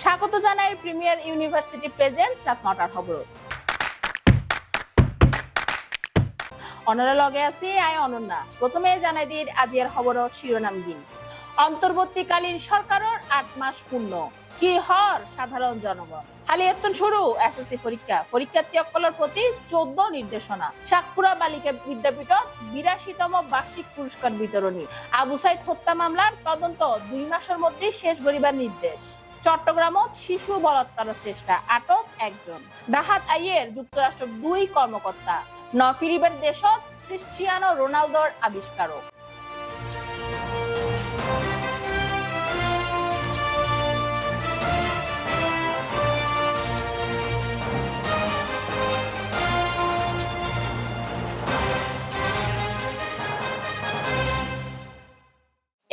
স্বাগত জানাই premier university presents রাত ৯টার খবর। অনরা লগে আছি আই অনন্যা। প্রথমে জানাই দিই আজিয়ার খবরের শিরোনামগিন। অন্তর্বর্তীকালীন সরকারের ৮ মাস পূর্ণ, কি হর সাধারণ জনগণ। হালিয়াত্তন শুরু এসএসসি পরীক্ষার্থী অকলের প্রতি ১৪ নির্দেশনা। শাকফুরা বালিকা বিদ্যাপীঠত ৮২তম বার্ষিক পুরস্কার বিতরণী। আবু সাইদ হত্যা মামলার তদন্ত ২ মাসের মধ্যে শেষ করিবার নির্দেশ। চট্টগ্রামত শিশু বলাৎকারের চেষ্টা, আটক ১ জন। ডাহাত আইয়ের যুক্তরাষ্ট্র ২ কর্মকর্তা। ফিরিবার দেশত ক্রিশ্চিয়ানো রোনালদোর আবিষ্কারক।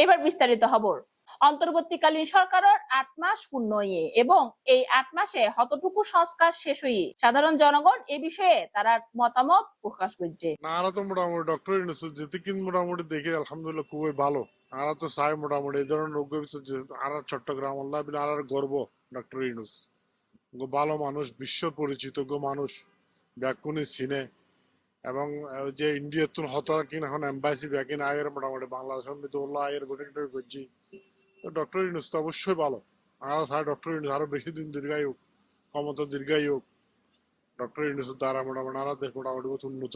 এবার বিস্তারিত খবর। অন্তর্বর্তীকালীন সরকারের ৮ মাস পূর্ণ এবং এই ৮ মাসে হতটুকু সংস্কার শেষ হয়ে সাধারণ জনগণ এ বিষয়ে তারা মতামত প্রকাশ করছে। আমরা তো মোটামুটি ডক্টর ইউনূস যেদিন মোটামুটি দেখি আলহামদুলিল্লাহ খুবই ভালো। আমরা তো চাই মোটামুটি এই ধরনের রোগ আর চট্টগ্রাম আল্লাহ বিল আর গর্ব ডক্টর ইউনূস ভালো মানুষ, বিশ্ব পরিচিত মানুষ, ব্যাকুনি চিনে এবং যে ইন্ডিয়ার তুন হত কিন এখন এম্বাসি ব্যাকিন আয়ের মোটামুটি বাংলাদেশের মিতুল্লাহ আয়ের গঠিত করছি। ডক্টর ইউনূস তো অবশ্যই ভালো। আমরা চাই ডক্টর ইউনূস আরো বেশি দিন দীর্ঘায়ু হোক, ক্ষমতা দীর্ঘায়ু হোক। ডক্টর ইউনূসের দ্বারা মোটামুটি আরো দেশ মোটামুটি উন্নত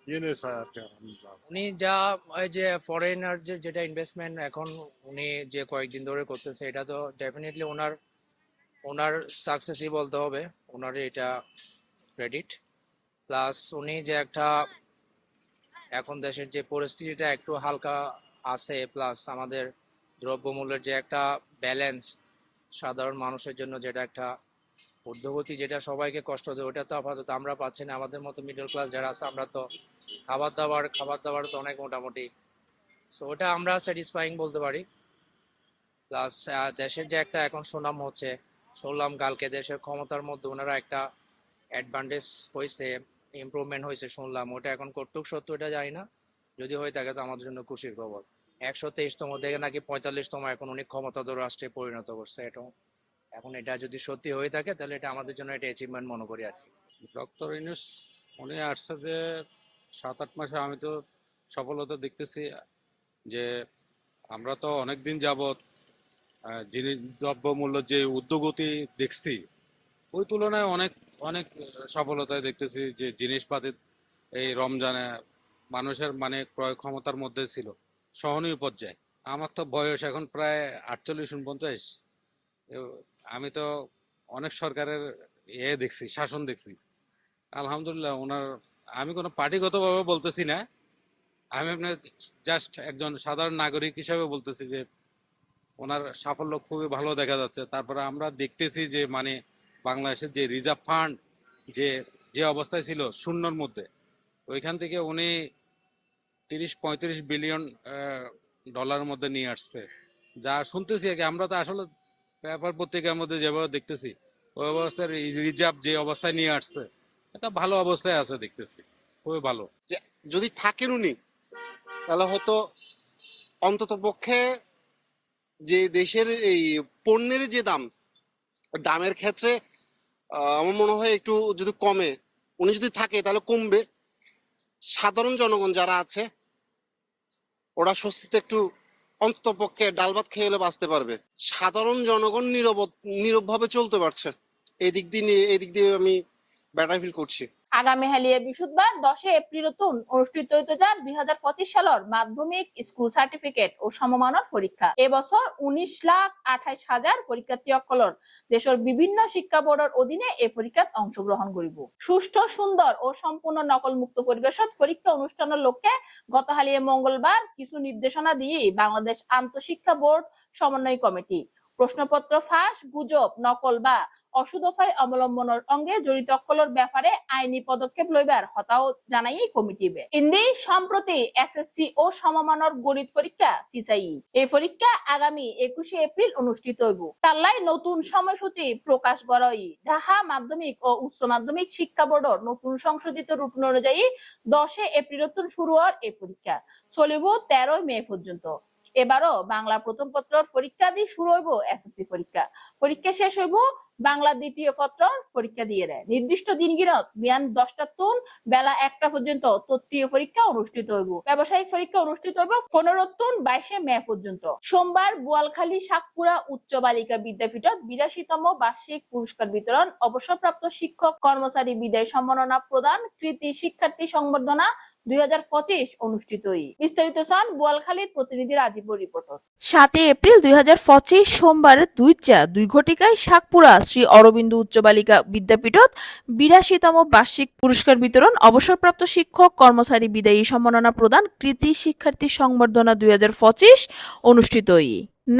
ইয়ে নিয়ে চায় আর কি। উনি যা ওই যে ফরেনার যেটা ইনভেস্টমেন্ট এখন উনি যে কয়েকদিন ধরে করতেছে, এটা তো ডেফিনেটলি ওনার সাকসেসই বলতে হবে, ওনার এটা ক্রেডিট। প্লাস উনি যে একটা এখন দেশের যে পরিস্থিতিটা একটু হালকা আছে, প্লাস আমাদের দ্রব্যমূল্যের যে একটা ব্যালেন্স সাধারণ মানুষের জন্য যেটা একটা ঊর্ধ্বগতি, যেটা সবাইকে কষ্ট দেয়, ওটা তো আপাতত আমরা পাচ্ছি না। আমাদের মতো মিডল ক্লাস যারা আছে আমরা তো খাবার দাবার তো অনেক মোটামুটি, সো ওটা আমরা স্যাটিসফাইং বলতে পারি। প্লাস দেশের যে একটা এখন সুনাম হচ্ছে, শুনলাম কালকে দেশের ক্ষমতার মধ্যে ওনারা একটা অ্যাডভান্টেজ হয়েছে, ইমপ্রুভমেন্ট হয়েছে শুনলাম। ওটা এখন কতটুকু সত্য এটা জানি না, যদি হয়ে থাকে তো আমাদের জন্য খুশির খবর। ১২৩তম থেকে নাকি ৪৫তম এখন উনি ক্ষমতাধর রাষ্ট্রে পরিণত করছে। এটা এখন এটা যদি সত্যি হয়ে থাকে তাহলে এটা আমাদের জন্য একটা অ্যাচিভমেন্ট মনে করি আর কি। ডক্টর ইউনূস উনি আসছে যে ৭-৮ মাসে আমি তো সফলতা দেখতেছি যে আমরা তো অনেকদিন যাবৎ জিনিস দ্রব্যমূল্য যে ঊর্ধ্বগতি দেখছি, ওই তুলনায় অনেক অনেক সফলতায় দেখতেছি যে জিনিসপাতির এই রমজানে মানুষের মানে ক্রয় ক্ষমতার মধ্যে ছিল সহনীয় পর্যায়ে। আমার তো বয়স এখন প্রায় ৪৮-৪৯। আমি তো অনেক সরকারের দেখছি, শাসন দেখছি। আলহামদুলিল্লাহ ওনার, আমি কোনো পার্টিগতভাবে বলতেছি না, আমি আপনার জাস্ট একজন সাধারণ নাগরিক হিসাবে বলতেছি যে ওনার সাফল্য খুবই ভালো দেখা যাচ্ছে। তারপরে আমরা দেখতেছি যে মানে বাংলাদেশের যে রিজার্ভ ফান্ড যে যে অবস্থায় ছিল শূন্যর মধ্যে, ওইখান থেকে উনি ৩০-৩৫ বিলিয়ন ডলারের মধ্যে নিয়ে আসছে। যা শুনতেছি আর কি, আমরা তো আসলে পেপার পত্রিকার মধ্যে যেভাবে দেখতেছি ওই অবস্থায় রিজার্ভ যে অবস্থায় নিয়ে আসছে, এটা ভালো অবস্থায় আছে দেখতেছি, খুবই ভালো। যদি থাকেন উনি, তাহলে হয়তো অন্তত পক্ষে যে দেশের এই পণ্যের যে দামের ক্ষেত্রে আমার মনে হয় একটু যদি কমে, উনি যদি থাকে তাহলে কমবে। সাধারণ জনগণ যারা আছে ওরা স্বস্তিতে একটু অন্তত পক্ষে ডাল ভাত খেয়ে হলে বাঁচতে পারবে। সাধারণ জনগণ নীরবভাবে চলতে পারছে, এদিক দিয়ে আমি বেটার ফিল করছি। আগামী হালিয়া বৃহস্পতিবার ১০ এপ্রিল অনুষ্ঠিত হইতে যান ২০২৫ সালের মাধ্যমিক স্কুল সার্টিফিকেট ও সমমানের পরীক্ষা। এবছর ১৯,২৮,০০০ পরীক্ষার্থী অকলর দেশের বিভিন্ন শিক্ষা বোর্ডের অধীনে এই পরীক্ষাত অংশগ্রহণ করিব। সুষ্ঠু, সুন্দর ও সম্পূর্ণ নকল মুক্ত পরিবেশত পরীক্ষা অনুষ্ঠানের লক্ষ্যে গত হালিয়া মঙ্গলবার কিছু নির্দেশনা দিয়ে বাংলাদেশ আন্তঃশিক্ষা বোর্ড সমন্বয় কমিটি প্রশ্নপত্র ফাঁস, গুজব, নকল বা অসুদফায় অবলম্বনের অঙ্গে জড়িত অকলর ব্যাপারে আইনি পদক্ষেপ লইবার হতাও জানাই কমিটিবে। ইন্দি সম্প্রতি এসএসসি ও সমমানের গণিত পরীক্ষা ফিসাই। এই পরীক্ষা আগামী ২১ এপ্রিল অনুষ্ঠিত হইব। তাল্লাই নতুন সময়সূচি প্রকাশ করাই ঢাকা মাধ্যমিক ও উচ্চ মাধ্যমিক শিক্ষা বোর্ডের নতুন সংশোধিত রুটিন অনুযায়ী ১০ এপ্রিল শুরু হওয়ার এই পরীক্ষা চলিব ১৩ মে পর্যন্ত। এবারও বাংলা প্রথম পত্রর পরীক্ষা দিয়ে শুরু হইব এসএসসি পরীক্ষা শেষ হইব বাংলা দ্বিতীয় পত্রর পরীক্ষা দিয়ে দেয় নির্দিষ্ট দিনগিনত বিয়ান 10টা তুন বেলা 1টা পর্যন্ত তৃতীয় পরীক্ষা অনুষ্ঠিত হইব ব্যবসায়িক পরীক্ষা অনুষ্ঠিত হইব 15 তুন 22 মে পর্যন্ত সোমবার বোয়ালখালী শাকপুরা উচ্চ বালিকা বিদ্যাপীঠত 82তম বার্ষিক পুরস্কার বিতরণ অবসরপ্রাপ্ত শিক্ষক কর্মচারী বিদায় সম্মাননা প্রদান কৃতি শিক্ষার্থী সংবর্ধনা 2025 অনুষ্ঠিত বিস্তারিত চান বোয়ালখালীর প্রতিনিধি রাজীবর রিপোর্টার। 7 এপ্রিল 2025 সোমবার 2 ঘটিকায় শাকপুরা শ্রী অরবিন্দ উচ্চ বালিকা বিদ্যাপীঠত 82তম বার্ষিক পুরস্কার বিতরণ অবসরপ্রাপ্ত শিক্ষক কর্মচারী বিদায়ী সম্মাননা প্রদান কৃতি শিক্ষার্থী সংবর্ধনা 2025 অনুষ্ঠিত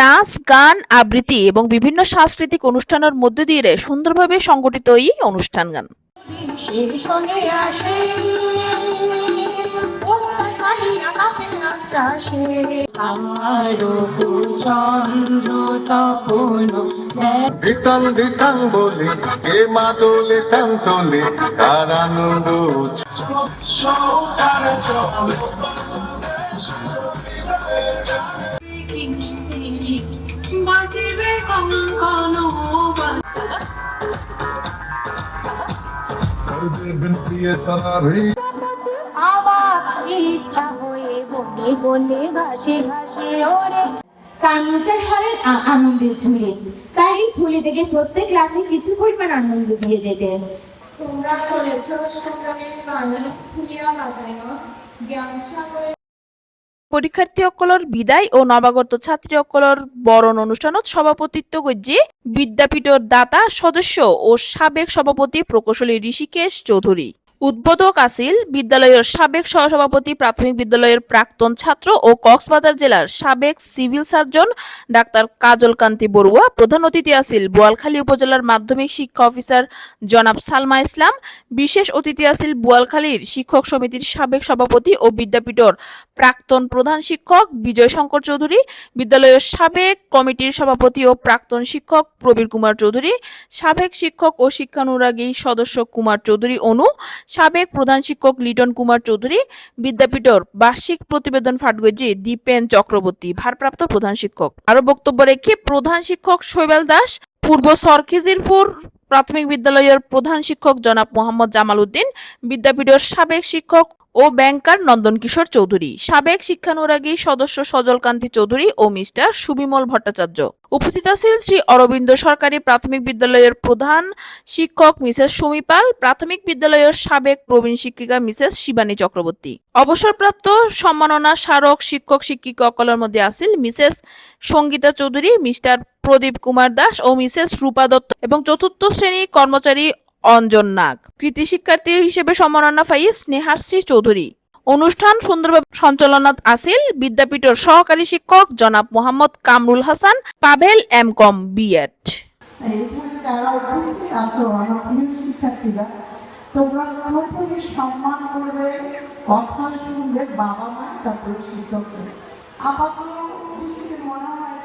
নাচ গান আবৃত্তি এবং বিভিন্ন সাংস্কৃতিক অনুষ্ঠানের মধ্য দিয়ে সুন্দরভাবে সংগঠিত এই অনুষ্ঠান গান দিতাম দিতাম বলে কে মা দোলে তাম তোলে তার আনন্দ কামিজের হলের আনন্দের ঝুলি তার এই ঝুলি থেকে প্রত্যেক ক্লাসে কিছু পরিমাণ আনন্দ দিয়ে যেতেন। তোমরা চলেছ সংগ্রামের বাণী ফুলিয়া বাতায় জ্ঞান সাগরে। পরীক্ষার্থী অকলর বিদায় ও নবাগত ছাত্রী অকলর বরণ অনুষ্ঠানত সভাপতিত্ব করছে বিদ্যাপীঠের দাতা সদস্য ও সাবেক সভাপতি প্রকৌশলী ঋষিকেশ চৌধুরী উদ্বোধক আছিল বিদ্যালয়ের সাবেক সহসভাপতি প্রাথমিক বিদ্যালয়ের প্রাক্তন ছাত্র ও কক্সবাজার জেলার সাবেক সিভিল সার্জন ডাক্তার কাজল কান্তি বড়ুয়া প্রধান অতিথি আছিল বোয়ালখালী উপজেলার মাধ্যমিক শিক্ষা অফিসার জনাব সালমা ইসলাম বিশেষ অতিথি আছিল বোয়ালখালীর শিক্ষক সমিতির সাবেক সভাপতি ও বিদ্যাপীঠের প্রাক্তন প্রধান শিক্ষক বিজয় শঙ্কর চৌধুরী বিদ্যালয়ের সাবেক কমিটির সভাপতি ও প্রাক্তন শিক্ষক প্রবীর কুমার চৌধুরী সাবেক শিক্ষক ও শিক্ষানুরাগী সদস্য কুমার চৌধুরী অনু সাবেক প্রধান শিক্ষক লিটন কুমার চৌধুরী বিদ্যাপীঠের বার্ষিক প্রতিবেদন ফাটগজি দীপেন চক্রবর্তী ভারপ্রাপ্ত প্রধান শিক্ষক আরো বক্তব্য রেখে প্রধান শিক্ষক শৈবাল দাস পূর্ব সরখিজিরপুর প্রাথমিক বিদ্যালয়ের প্রধান শিক্ষক জনাব মোহাম্মদ জামাল উদ্দিন বিদ্যাপীঠের সাবেক শিক্ষক ও ব্যাংকার নন্দন কিশোর চৌধুরী সাবেক শিক্ষানুরাগী সদস্য সজল কান্তি চৌধুরী ও মিস্টার সুবিমল ভট্টাচার্য উপস্থিত আছেন শ্রী অরবিন্দ সরকারি প্রাথমিক বিদ্যালয়ের প্রধান শিক্ষক মিসেস সুমি পাল প্রাথমিক বিদ্যালয়ের সাবেক প্রবীণ শিক্ষিকা মিসেস শিবানী চক্রবর্তী অবসরপ্রাপ্ত সম্মাননা স্মারক শিক্ষক শিক্ষিকা অকলের মধ্যে আছিল মিসেস সঙ্গীতা চৌধুরী মিস্টার প্রদীপ কুমার দাস ও মিসেস রূপা দত্ত এবং চতুর্থ শ্রেণী কর্মচারী অঞ্জন নাগ কৃতি শিক্ষার্থী হিসেবে সম্মাননা পাই স্নেহাশ্রী চৌধুরী অনুষ্ঠান সুন্দরভাবে সঞ্চালনাত আছিল বিদ্যাপীঠের সহকারী শিক্ষক জনাব মোহাম্মদ কামরুল হাসান পাভেল এমকম বিএড। তোমরা প্রথমে সম্মান করবে কথা শুনবে বাবা মা তারপরে শিক্ষককে আপাতত মনে হয়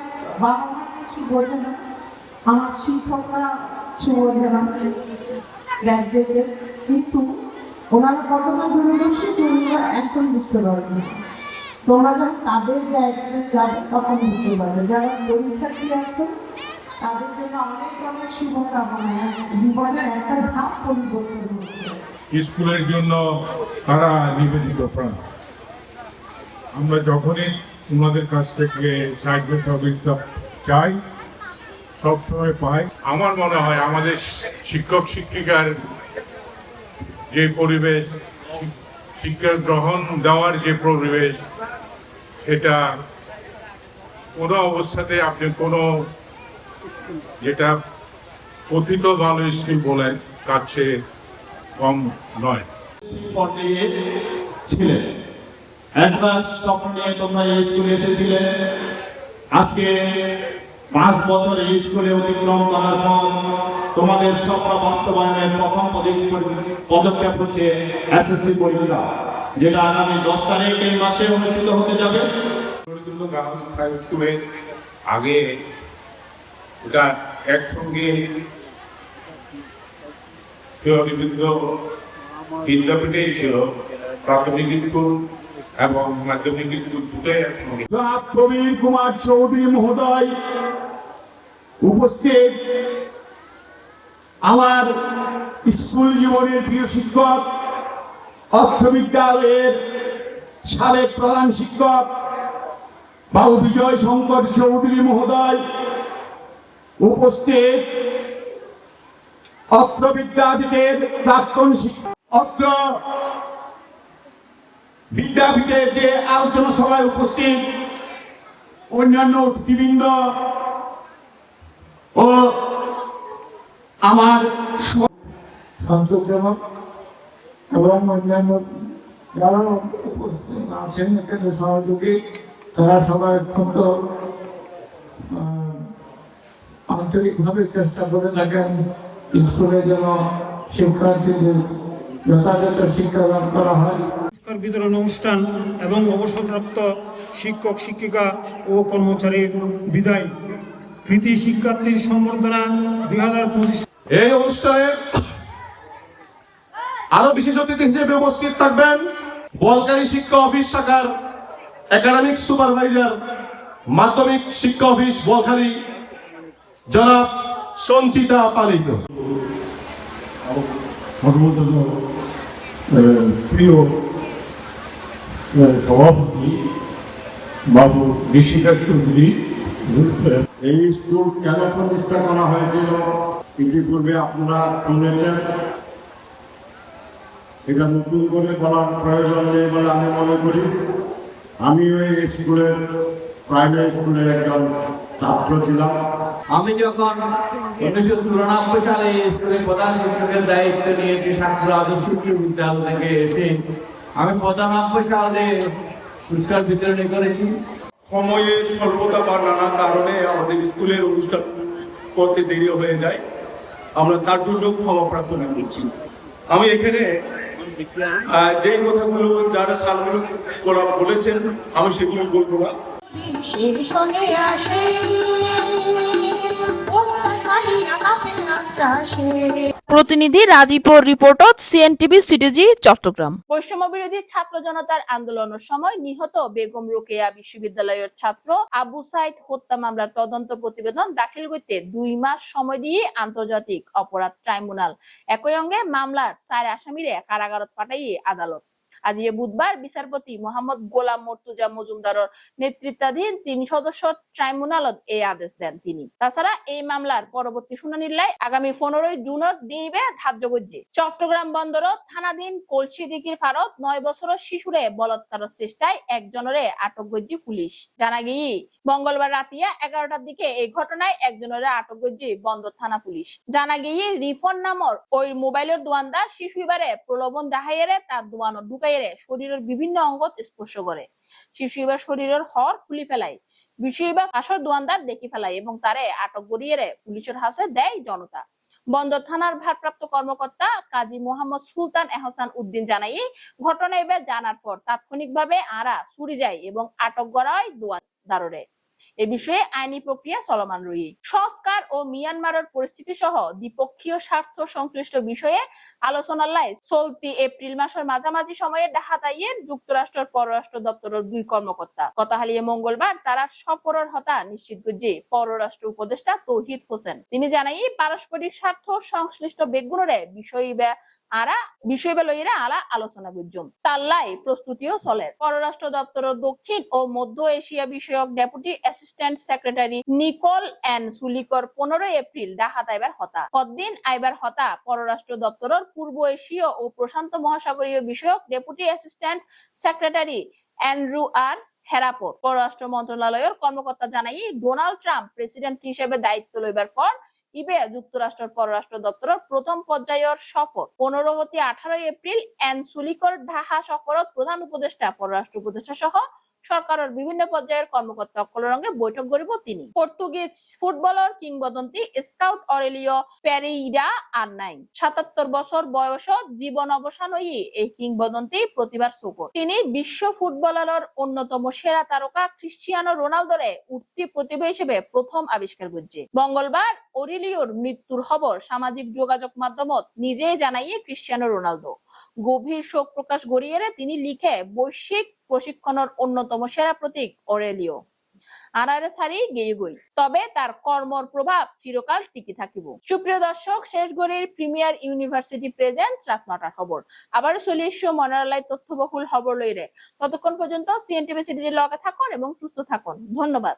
বাবা মা কিছু বোঝে না আমার শিক্ষকরা কিছু বোঝে না কিন্তু ওনারা কতটা দূরদর্শী তোমরা এখন বুঝতে পারবে তোমরা যখন তাদের জায়গাতে যাবে তখন বুঝতে পারবে যারা পরীক্ষার্থী আছে তাদের জন্য অনেক অনেক শুভকামনা জীবনের একটা ধাপ পরিবর্তন হচ্ছে স্কুলের জন্য তারা নিবেদিত প্রাণ আমরা যখনই ওনাদের কাছ থেকে সাহায্য সহযোগিতা চাই সবসময় পাই আমার মনে হয় আমাদের শিক্ষক শিক্ষিকার যে পরিবেশ শিক্ষা গ্রহণ দেওয়ার যে পরিবেশ সেটা কোনো অবস্থাতে আপনি কোনো যেটা কথিত ভালো স্কুল বলেন তার চেয়ে কম নয় ছিলেন অ্যাডভান্স স্বপ্ন নিয়ে তোমরা এই স্কুলে এসেছিলে আজকে 5 বছর এই স্কুলে অতিক্রম করার পর তোমাদের স্বপ্ন বাস্তবায়নের প্রথম পদক্ষেপ হচ্ছে এসএসসি পরীক্ষা যেটা আগামী 10 তারিখ এই মাসে অনুষ্ঠিত হতে যাবে স্কুলে আগে এটা একসঙ্গে বিদ্যাপীঠেই ছিল প্রাথমিক স্কুল এবং মাধ্যমিক স্কুল দুটোই একসঙ্গে। প্রবীর কুমার চৌধুরী মহোদয় উপস্থিত, আমার স্কুল জীবনের প্রিয় শিক্ষক, অর্থ বিদ্যালয়ের সাবেক প্রধান শিক্ষক বাবু বিজয় শঙ্কর চৌধুরী মহোদয় উপস্থিত, অত্র বিদ্যাপীঠের প্রাক্তন শিক্ষক, অত্র বিদ্যাপীঠের যে আলোচনা সভায় উপস্থিত অন্যান্য অতিথিবৃন্দ ও আমার সন্তোষজনক এবং অন্যান্য যারা উপস্থিত আছেন এখানে সহযোগী, তারা সবাই অত্যন্ত আন্তরিকভাবে চেষ্টা করে থাকেন স্কুলে যেন শিক্ষার্থীদের যথাযথ শিক্ষা লাভ করা হয়। পুরস্কার বিতরণ অনুষ্ঠান এবং অবসরপ্রাপ্ত শিক্ষক শিক্ষিকা ও কর্মচারীর বিদায়, কৃতি শিক্ষার্থীর সম্বর্ধনা 2025। এই অনুষ্ঠানে আরো বিশেষ অতিথি হিসেবে উপস্থিত থাকবেন বলকারী শিক্ষা অফিস শাখার একাডেমিক সুপারভাইজার, মাধ্যমিক শিক্ষা অফিস বলখালী, জনাব সঞ্চিতা পালিত। সর্বজন প্রিয় সভাপতি বাবু ঋষিকার চৌধুরী, এই স্কুল কেন প্রতিষ্ঠা করা হয়েছিল ইতিপূর্বে আপনারা শুনেছেন, এটা নতুন করে বলার প্রয়োজন নেই বলে আমি মনে করি। আমিও এই স্কুলের প্রাইমারি স্কুলের একজন ছাত্র ছিলাম। আমি যখন 1994 সালে স্কুলের প্রধান শিক্ষকের দায়িত্ব নিয়েছি সাতক্ষীরা আদর্শ উচ্চ বিদ্যালয় থেকে এসে, আমি 95 সালে পুরস্কার বিতরণ করেছি। সময়ের স্বল্পতা বা নানা কারণে আমাদের স্কুলের অনুষ্ঠান করতে দেরি হয়ে যায়, আমরা তার জন্য ক্ষমা প্রার্থনা করছি। আমি এখানে যে কথাগুলো যারা সালগুলো বলেছেন আমি সেগুলো বলবো না। প্রতিনিধি রাজীবর রিপোর্ট সিএনটিভি সিটিজি চট্টগ্রাম। বৈষম্য বিরোধী ছাত্র জনতার আন্দোলনের সময় নিহত বেগম রোকেয়া বিশ্ববিদ্যালয়ের ছাত্র আবু সাইদ হত্যা মামলার তদন্ত প্রতিবেদন দাখিল করতে 2 মাস সময় দিয়ে আন্তর্জাতিক অপরাধ ট্রাইব্যুনাল একই অঙ্গে মামলার 4 আসামিরে কারাগারত পাঠাইয়ে আদালত আজ বুধবার বিচারপতি মোহাম্মদ গোলাম মর্তুজা মজুমদারের নেতৃত্বাধীন 3 সদস্য ট্রাইব্যুনালত এই আদেশ দেন তিনি। তাছাড়া এই মামলার পরবর্তী শুনানির লাই আগামী 15 জুনের দিবে ধার্য করছে। চট্টগ্রাম বন্দরত থানাধীন কলসি দিঘির ফারত 9 বছরের শিশুরে বলৎকারের চেষ্টায় একজনরে আটক করছে পুলিশ। জানা গিয়ে মঙ্গলবার রাতিয়া 11টার দিকে এই ঘটনায় একজনরে আটক করছে বন্দর থানা পুলিশ। জানা গিয়ে রিফন নামর ওই মোবাইলের দোয়ানদার শিশু এবারে প্রলোভন দেখাইয়ে তার দোয়ানো ঢুকাইয়ে শরীরের বিভিন্ন অঙ্গ স্পর্শ করে। শিশু এবার শরীরের হর খুলি ফেলায়, বিষয় এবার আসর দোয়ানদার দেখি ফেলায় এবং তারে আটক করিয়ে পুলিশের হাতে দেয় জনতা। বন্দর থানার ভারপ্রাপ্ত কর্মকর্তা কাজী মোহাম্মদ সুলতান এহসান উদ্দিন জানাই, ঘটনা এবার জানার পর তাৎক্ষণিকভাবে আরা ছুরি যায় এবং আটক করা হয় দোয়ানদাররে। এ বিষয়ে আইনি প্রক্রিয়া চলমান রয়েছে। সংস্কার ও মিয়ানমারের পরিস্থিতি সহ দ্বিপক্ষীয় স্বার্থ সংশ্লিষ্ট বিষয়ে আলোচনার লাই চলতি এপ্রিল মাসের মাঝামাঝি সময়ে ঢাকায় যুক্তরাষ্ট্রের পররাষ্ট্র দপ্তরের 2 কর্মকর্তা গতকালিয়ে মঙ্গলবার তারা সফরের হতা নিশ্চিত করছে পররাষ্ট্র উপদেষ্টা তৌহিদ হোসেন। তিনি জানাই পারস্পরিক স্বার্থ সংশ্লিষ্ট বেগুনরে বিষয় লইরা আলোচনা করছুম তাল্লাই প্রস্তুতিও চলে। পররাষ্ট্র দপ্তরের দক্ষিণ ও মধ্য এশিয়া বিষয়ক deputy assistant secretary Nicole N সুলিকর 15 এপ্রিল ঢাকাত আইবার হতা। পরদিন আইবার হতা পররাষ্ট্র দপ্তরের পূর্ব এশীয় ও প্রশান্ত মহাসাগরীয় বিষয়ক ডেপুটি অ্যাসিস্ট্যান্ট সেক্রেটারি অ্যান্ড্রু আর হেরাপোর। পররাষ্ট্র মন্ত্রণালয়ের কর্মকর্তা জানাই, ডোনাল্ড ট্রাম্প প্রেসিডেন্ট হিসেবে দায়িত্ব লইবার পর যুক্তরাষ্ট্রের পররাষ্ট্র দপ্তরের প্রথম পর্যায়ের সফর 15-18 এপ্রিল এন সুলিকর ঢাকা সফরত প্রধান উপদেষ্টা পররাষ্ট্র উপদেষ্টা সহ সরকারের বিভিন্ন পর্যায়ের কর্মকর্তা সঙ্গে বৈঠক করিব তিনি। পর্তুগিজ ফুটবলার কিংবদন্তি স্কাউট অরেলিও পেরেইরা আর নাই। 77 বছর বয়স জীবন অবসান হয়ে এই কিংবদন্তি প্রতিভার শোকর। তিনি বিশ্ব ফুটবলারের অন্যতম সেরা তারকা ক্রিস্টিয়ানো রোনালদোরে উঠতি প্রতিভা হিসেবে প্রথম আবিষ্কার করছে। মঙ্গলবার অরেলিওর মৃত্যুর খবর সামাজিক যোগাযোগ মাধ্যমত নিজেই জানাইয়ে ক্রিস্টিয়ানো রোনালদো। গভীর শোক প্রকাশ গড়িয়ে তিনি লিখে বৈশ্বিক প্রশিক্ষণের অন্যতম সেরা প্রতীক অরেলিও আনারে সারি গেয়ে গই, তবে তার কর্মর প্রভাব চিরকাল টিকে থাকিব। সুপ্রিয় দর্শক, শেষ গড়ির প্রিমিয়ার ইউনিভার্সিটি প্রেজেন্টস রাত 9টার খবর আবার চলে এসো মনারালাই তথ্যবহুল খবর লইরে। ততক্ষণ পর্যন্ত সিএনটিভি সিরিজের লগে থাকুন এবং সুস্থ থাকুন। ধন্যবাদ।